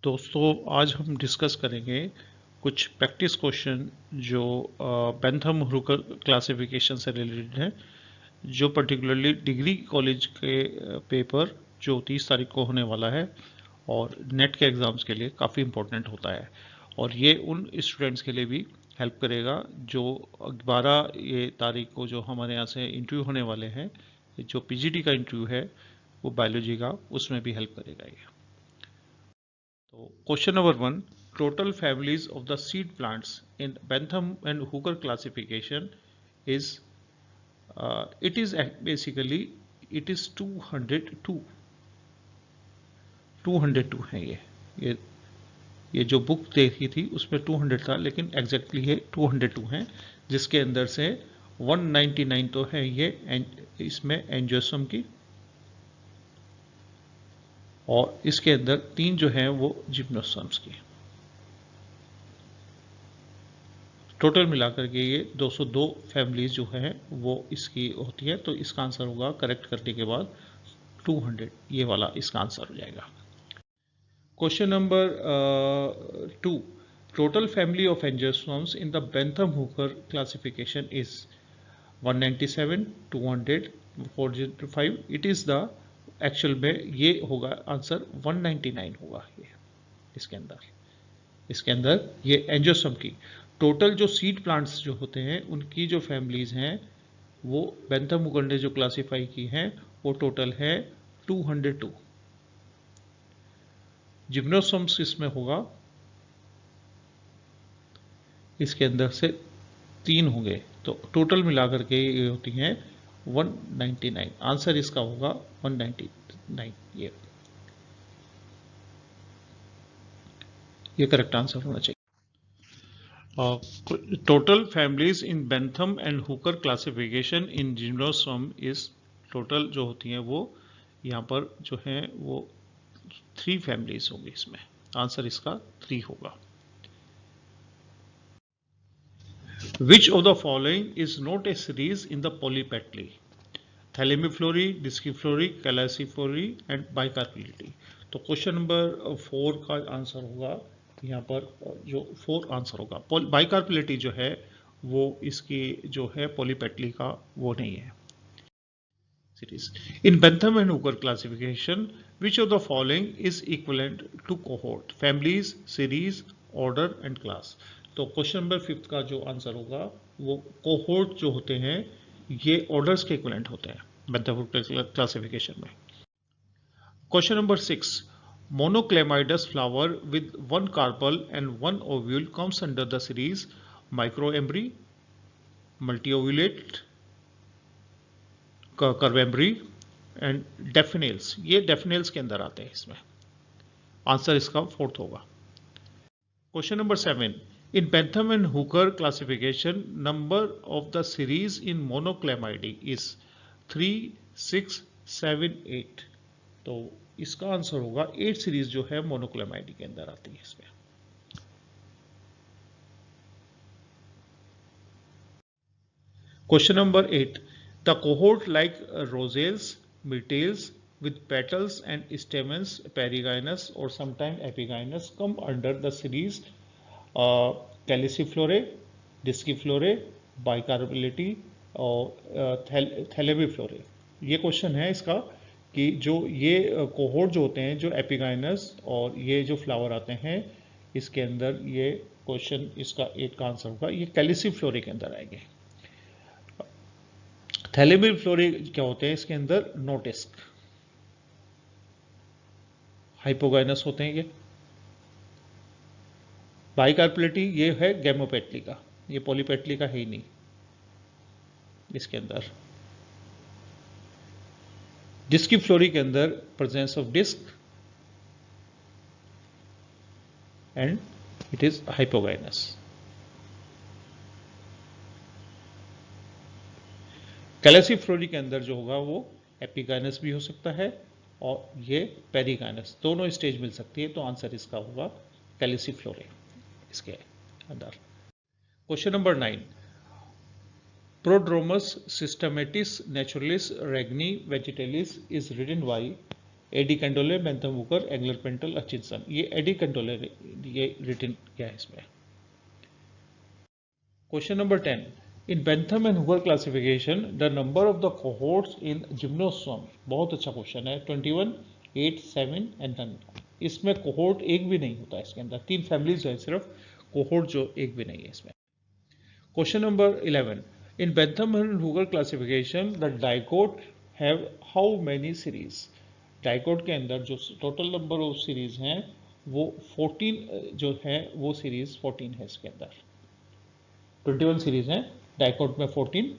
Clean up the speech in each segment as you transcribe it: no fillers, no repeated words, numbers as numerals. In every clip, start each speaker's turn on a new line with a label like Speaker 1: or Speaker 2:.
Speaker 1: दोस्तों आज हम डिस्कस करेंगे कुछ प्रैक्टिस क्वेश्चन जो बेंथम हुकर क्लासिफिकेशन से रिलेटेड है, जो पर्टिकुलरली डिग्री कॉलेज के पेपर जो 30 तारीख को होने वाला है और नेट के एग्ज़ाम्स के लिए काफ़ी इम्पोर्टेंट होता है। और ये उन स्टूडेंट्स के लिए भी हेल्प करेगा जो 12 ये तारीख को जो हमारे यहाँ से इंटरव्यू होने वाले हैं, जो पीजीटी का इंटरव्यू है वो बायोलॉजी का, उसमें भी हेल्प करेगा ये। तो question number 1, total families of the seed plants in Bentham and Hooker classification is basically it is 202 है। ये जो बुक देखी थी उसमें 200 था, लेकिन एग्जैक्टली ये 202 है, जिसके अंदर से 199 तो है ये इसमें एंजियोस्पर्म की, और इसके अंदर 3 जो हैं वो जिम्नोस्पर्म्स की। टोटल मिलाकर के ये 202 फैमिलीज जो हैं वो इसकी होती है। तो इसका आंसर होगा, करेक्ट करने के बाद 200, ये वाला इसका आंसर हो जाएगा। Question number 2, total family of angiosperms in the Bentham Hooker classification is 197, 200, 405। It is the actual में ये होगा आंसर 199 होगा ये इसके अंदर ये एंजियोस्पर्म की टोटल जो सीड प्लांट्स जो होते हैं उनकी जो फैमिलीज हैं वो बेंथम हुकर ने जो क्लासिफाई की हैं वो टोटल है 202। जिम्नोस्पर्म्स इसमें होगा, इसके अंदर से 3 होंगे, तो टोटल मिलाकर के ये होती हैं 199। आंसर इसका होगा 199। ये करेक्ट आंसर होना चाहिए। Total families in Bentham and Hooker classification in gymnosperm is, total जो होती हैं वो यहाँ पर जो हैं वो 3 फैमिलीज होंगी इसमें। आंसर इसका 3 होगा। Which of the following is not a series in the polypetalae? Thalamiflorae, disciflorae, calyciflorae and bicarpellatae. तो क्वेश्चन नंबर 4 का आंसर होगा यहाँ पर जो 4 आंसर होगा। बाइकार्पेलिटी जो है वो इसकी जो है पॉलीपेटली का वो नहीं है series. In Bentham and Hooker classification which of the following is equivalent to cohort? Families, series, order and class. तो क्वेश्चन नंबर 5 का जो आंसर होगा वो कोहोर्ट जो होते हैं ये ऑर्डर्स के इक्विवेलेंट होते हैं बेंथम हुकर क्लासिफिकेशन में। Question number 6, monoclematis flower with 1 carpel and 1 ovule comes under the series microembry, multiovulate, curvembry and daphneals। ये daphneals के अंदर आते हैं इसमें। आंसर इसका 4th होगा। Question number 7, in Bentham and Hooker classification number of the series in monoclemidae is 3, 6, 7, 8। तो इसका आंसर होगा 8 सीरीज जो है मोनोक्लेमाइडी के अंदर आती है इसमें। Question number 8, the cohort like rosales, myrtales with petals and stamens, perigynous or sometime epigynous come under the series Calyciflorae, Disciflorae, Bicarpellity और Thalamiflorae। ये क्वेश्चन है इसका कि जो ये कोहोर्ट जो होते हैं जो एपिगाइनस और ये जो फ्लावर आते हैं इसके अंदर, ये क्वेश्चन इसका 8 का आंसर होगा, ये कैलिसिफ्लोरे के अंदर आएंगे। थैलेमिफ्लोरे क्या होते हैं इसके अंदर? नोटिस्क, हाइपोगाइनस होते हैं ये। बाइकार्पेलिटी ये है गैमोपेटली का, ये पॉलीपेटली का है ही नहीं इसके अंदर। डिस्कीफ्लोरी के अंदर presence of disc and it is hypogynous. Calyciflorae के अंदर जो होगा वो एपिगाइनस भी हो सकता है और ये पेरिगाइनस, दोनों स्टेज मिल सकती है। तो आंसर इसका होगा कैलिसिफ्लोरे इसके अंदर। Question number 9, Prodromus systematis naturalis regni vegetalis is written by de Candolle, Bentham Hooker, Engler Prantl, Hutchinson, ये एडी कैंडोले ये रिटन किया है इसमें। Question number 10, in Bentham and Hooker classification the number of the cohorts in gymnosperm, बहुत अच्छा question है, 21, 8, 7 and none. इसमें cohort एक भी नहीं होता, इसके अंदर 3 फैमिलीज है सिर्फ, कोहोर्ट जो एक भी नहीं है इसमें। Question number 11, in Bentham and Hooker classification the dicot have how many series, dicot के अंदर जो टोटल नंबर ऑफ सीरीज हैं वो 14 जो है वो सीरीज 14 है इसके अंदर, 21 सीरीज हैं, डाइकोट में 14,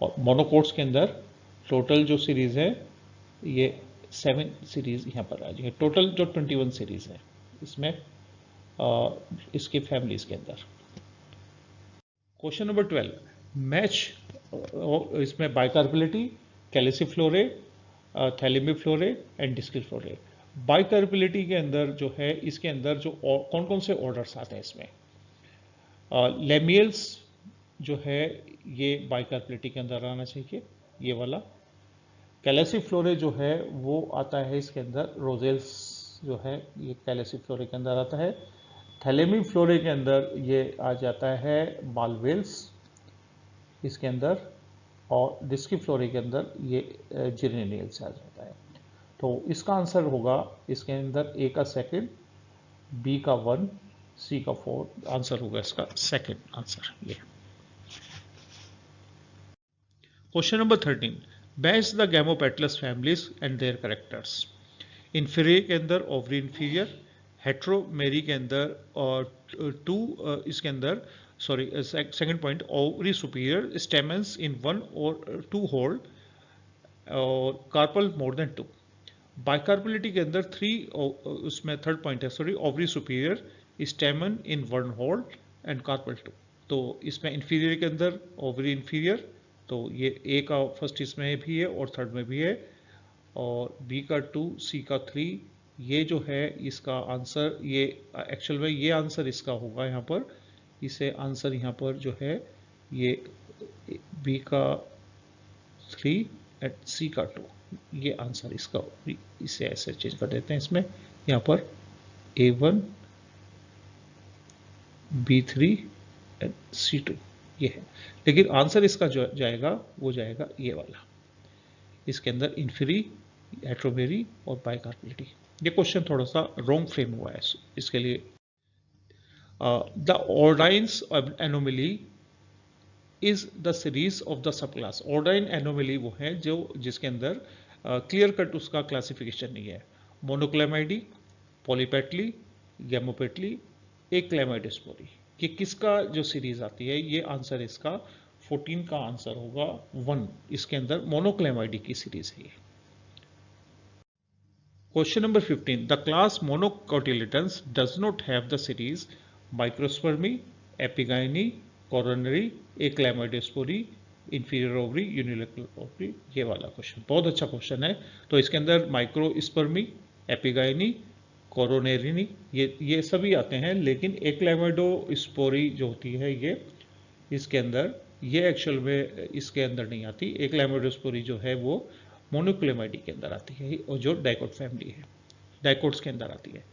Speaker 1: और मोनोकोट्स के अंदर टोटल जो सीरीज है ये 7 सीरीज यहाँ पर आ जाएगी, टोटल जो 21 सीरीज है इसमें इसकी फैमिलीज के अंदर। क्वेश्चन नंबर 12, मैच इसमें बाइकार्पेलिटी, कैलिसिफ्लोरे, थैलेमिफ्लोरे एंड डिस्किफ्लोरे। बाइकार्पेलिटी के अंदर जो है इसके अंदर जो कौन कौन से ऑर्डर्स आते हैं इसमें, लेमियल्स जो है ये बाइकार्पेलिटी के अंदर आना चाहिए, ये वाला। कैलिसिफ्लोरे जो है वो आता है इसके अंदर, रोजेल्स जो है ये कैलिसिफ्लोरे के अंदर आता है। थैलेमिफ्लोरे के अंदर ये आ जाता है मालवेल्स इसके अंदर, और डिस्किफ्लोरे के अंदर ये जिरेनियल्स आ जाता है। तो इसका आंसर होगा इसके अंदर ए का सेकंड, बी का 1, सी का 4, आंसर होगा इसका सेकंड आंसर ये। Question number 13, match the gamopetalous families and their characters. Inferior के अंदर ओवरी इन्फीरियर, हेट्रोमेरी के अंदर और इसके अंदर second point, ovary superior, stamens in 1 और 2 होल, और कार्पल मोर देन 2। बाइकार्पेलिटी के अंदर 3, उसमें थर्ड पॉइंट है ovary superior, stamen in 1 whorl and carpel 2। तो इसमें इन्फीरियर के अंदर ओवरी इन्फीरियर, तो ये ए का फर्स्ट इसमें भी है और थर्ड में भी है, और बी का 2, सी का 3, ये जो है इसका आंसर, ये एक्चुअल में ये आंसर इसका होगा यहाँ पर, इसे आंसर यहाँ पर जो है ये बी का 3 एंड सी का 2, ये आंसर इसका, इसे ऐसे चेंज कर देते हैं इसमें, यहाँ पर A1, B3 एंड C2 ये है, लेकिन आंसर इसका जो जाएगा वो जाएगा ये वाला, इसके अंदर इन्फीरी, हेट्रोमेरी और बाइकार्पेलिटी। ये क्वेश्चन थोड़ा सा रॉन्ग फ्रेम हुआ है इसके लिए। The ordines anomali is the series of the sub class. Ordines anomali वो है जो जिसके अंदर क्लियर कट उसका क्लासिफिकेशन नहीं है। मोनोक्लेमाइडी, पॉलीपेटली, गैमोपेटली, एक्लेमाइडोस्पोरी, ये किसका जो सीरीज आती है, ये आंसर इसका 14 का आंसर होगा 1, इसके अंदर मोनोक्लेमाइडी की सीरीज है ये। Question number 15, the class monocotyledons does not have the series microspermae, epigynae, coronarieae, achlamydosporeae, inferior ovary, unilateral ovary, ये वाला क्वेश्चन बहुत अच्छा क्वेश्चन है। तो इसके अंदर माइक्रोस्पर्मी, एपिगाइनी, कोरोनरी, ये सभी आते हैं, लेकिन एक्लेमाइडोस्पोरी जो होती है ये इसके अंदर, ये एक्चुअल में इसके अंदर नहीं आती। एक्लेमाइडोस्पोरी जो है वो मोनोक्लेमाइडी के अंदर आती है, और जो डाइकोट फैमिली है, डाइकोट्स के अंदर आती है।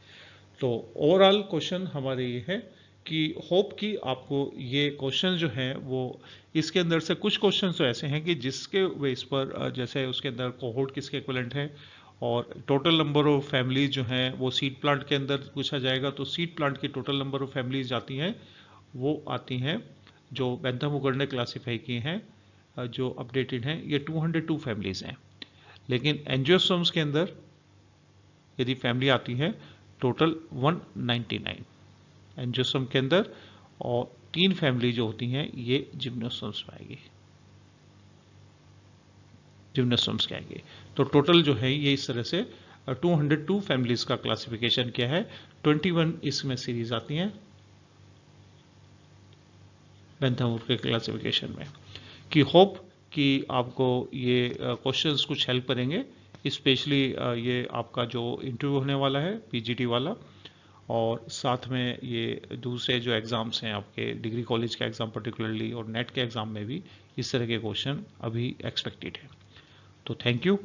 Speaker 1: तो ओवरऑल क्वेश्चन हमारे ये है कि होप कि आपको ये क्वेश्चन जो हैं वो इसके अंदर से कुछ क्वेश्चन तो ऐसे हैं कि जिसके बेस पर जैसे उसके अंदर कोहोर्ट किसके इक्विवेलेंट है, और टोटल नंबर ऑफ फैमिलीज जो हैं वो सीड प्लांट के अंदर पूछा जाएगा, तो सीड प्लांट की टोटल नंबर ऑफ फैमिलीज आती हैं, वो आती हैं जो बेंथम हुकर ने क्लासीफाई किए हैं जो अपडेटेड हैं, ये 202 फैमिलीज हैं। लेकिन एंजियोस्पर्म्स के अंदर यदि फैमिली आती है टोटल 199 एंजियोस्पर्म के अंदर, और 3 फैमिली जो होती हैं ये जिम्नोस्पर्म्स में आएगी, जिम्नोस्पर्म्स के आएंगे। तो टोटल जो है ये इस तरह से 202 फैमिलीज का क्लासिफिकेशन किया है। 21 इसमें सीरीज आती हैं बेंथम हुकर के क्लासिफिकेशन में। कि होप कि आपको ये क्वेश्चंस कुछ हेल्प करेंगे, स्पेशली ये आपका जो इंटरव्यू होने वाला है पीजीटी वाला, और साथ में ये दूसरे जो एग्ज़ाम्स हैं आपके डिग्री कॉलेज के एग्ज़ाम पर्टिकुलरली और नेट के एग्ज़ाम में भी इस तरह के क्वेश्चन अभी एक्सपेक्टेड है। तो थैंक यू।